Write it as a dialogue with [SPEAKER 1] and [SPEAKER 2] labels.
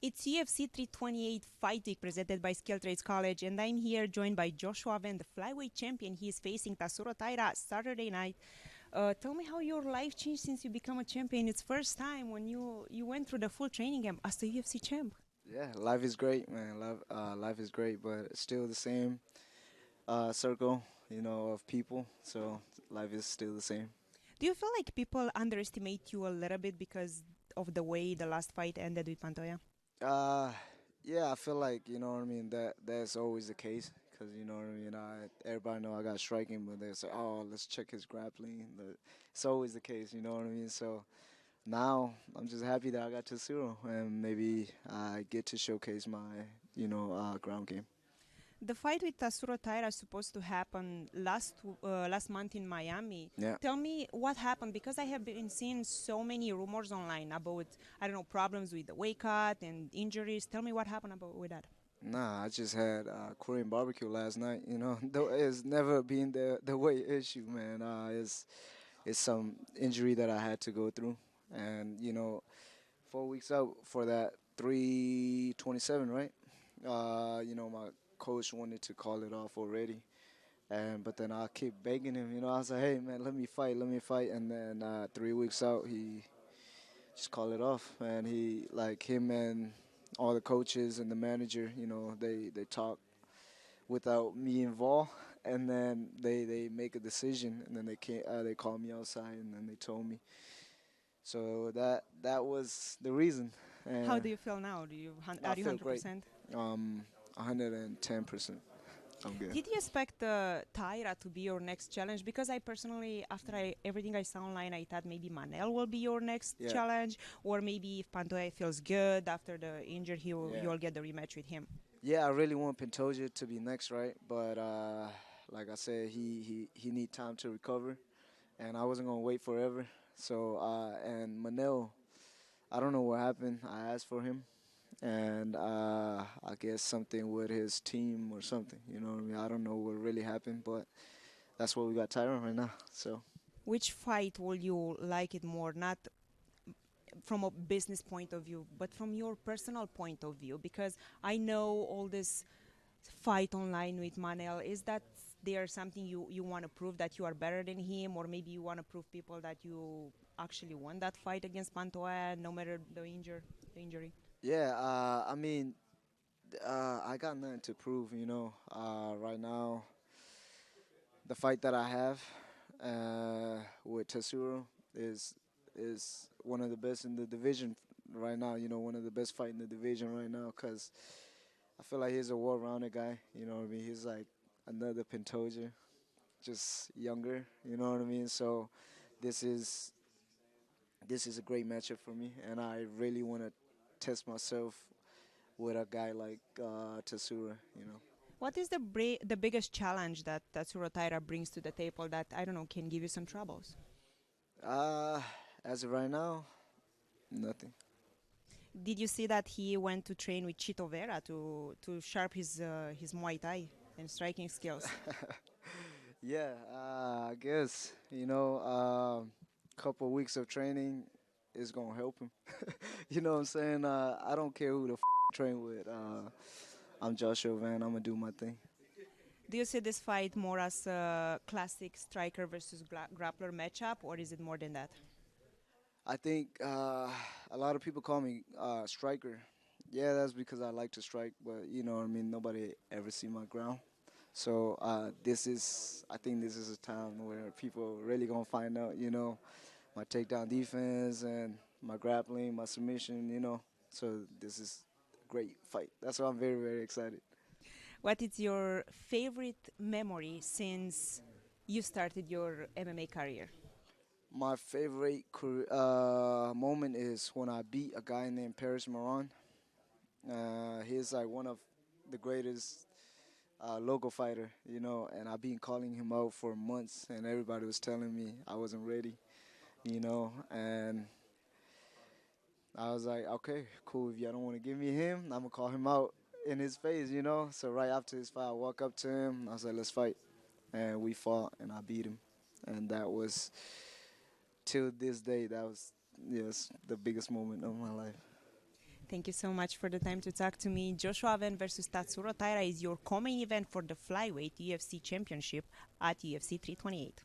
[SPEAKER 1] It's UFC 328 Fight Week presented by Skill Trades College, and I'm here joined by Joshua Van, the flyweight champion. He is facing Tassuro Taira Saturday night. Tell me how your life changed since you become a champion. It's first time when you went through the full training camp as the UFC champ.
[SPEAKER 2] Yeah, life is great, man. Life is great, but it's still the same circle, of people. So life is still the same.
[SPEAKER 1] Do you feel like people underestimate you a little bit because of the way the last fight ended with Pantoja?
[SPEAKER 2] Uh, yeah, I feel like what I mean. That's always the case because what I mean. Everybody know I got striking, but they say, "Oh, let's check his grappling." It's always the case, you know what I mean. So now I'm just happy that I got to zero, and maybe I get to showcase my ground game.
[SPEAKER 1] The fight with Tassuro Taira is supposed to happen last month in Miami.
[SPEAKER 2] Yeah.
[SPEAKER 1] Tell me what happened because I have been seeing so many rumors online about problems with the weight cut and injuries. Tell me what happened about with that.
[SPEAKER 2] Nah, I just had Korean barbecue last night. Though it's never been the weight issue, man. It's some injury that I had to go through, and 4 weeks out for that 327, right? My coach wanted to call it off already, and but then I keep begging him. I was like, hey man, let me fight, and then 3 weeks out he just called it off, and he like him and all the coaches and the manager, they talk without me involved, and then they make a decision, and then they call me outside, and then they told me. So that was the reason,
[SPEAKER 1] How do
[SPEAKER 2] and
[SPEAKER 1] you feel now?
[SPEAKER 2] I
[SPEAKER 1] Are you
[SPEAKER 2] feel great.
[SPEAKER 1] 100%?
[SPEAKER 2] 110%. I'm good.
[SPEAKER 1] Did you expect Taira to be your next challenge? Because I personally, after everything I saw online, I thought maybe Manel will be your next
[SPEAKER 2] Yeah,
[SPEAKER 1] challenge, or maybe if Pantoja feels good after the injury,
[SPEAKER 2] yeah,
[SPEAKER 1] you'll get the rematch with him.
[SPEAKER 2] yeah. I really want Pantoja to be next, right? But like I said, he need time to recover, and I wasn't gonna wait forever. So and Manel, I don't know what happened. I asked for him, and I guess something with his team or something. You know what I mean? I don't know what really happened, but that's what we got Tyron right now. So
[SPEAKER 1] Which fight will you like it more? Not from a business point of view, but from your personal point of view, because I know all this fight online with Manel, is that there something you want to prove that you are better than him, or maybe you want to prove people that you actually won that fight against Pantoja no matter the injury?
[SPEAKER 2] yeah, I mean, I got nothing to prove. Right now the fight that I have with Tatsuro is one of the best in the division right now. One of the best fight in the division right now because I feel like he's a well-rounded guy. You know what I mean? He's like another Pantoja, just younger. You know what I mean? So this is this is a great matchup for me, and I really want to test myself with a guy like Tatsuro.
[SPEAKER 1] What is the biggest challenge that Tatsuro Taira brings to the table that, I don't know, can give you some troubles?
[SPEAKER 2] Uh, as of right now, nothing.
[SPEAKER 1] Did you see that he went to train with Chito Vera to sharp his Muay Thai and striking skills?
[SPEAKER 2] Yeah, I guess couple weeks of training is gonna help him. You know what I'm saying? I don't care who the train with. I'm Joshua Van. I'm gonna do my thing.
[SPEAKER 1] Do you see this fight more as a classic striker versus grappler matchup, or is it more than that?
[SPEAKER 2] I think a lot of people call me striker. Yeah, that's because I like to strike, but you know what I mean. Nobody ever see my ground. So I think this is a time where people really gonna find out, my takedown defense and my grappling, my submission, So this is a great fight. That's why I'm very, very excited.
[SPEAKER 1] What is your favorite memory since you started your MMA career?
[SPEAKER 2] My favorite moment is when I beat a guy named Paris Moran. He's like one of the greatest local fighter, and I've been calling him out for months, and everybody was telling me I wasn't ready, and I was like, okay, cool. If y'all don't want to give me him, I'm gonna call him out in his face. So right after his fight, I walk up to him. I was like, let's fight, and we fought, and I beat him, and that was till this day. That was yes the biggest moment of my life.
[SPEAKER 1] Thank you so much for the time to talk to me. Joshua Aven versus Tatsuro Taira is your co-main event for the flyweight UFC championship at UFC 328.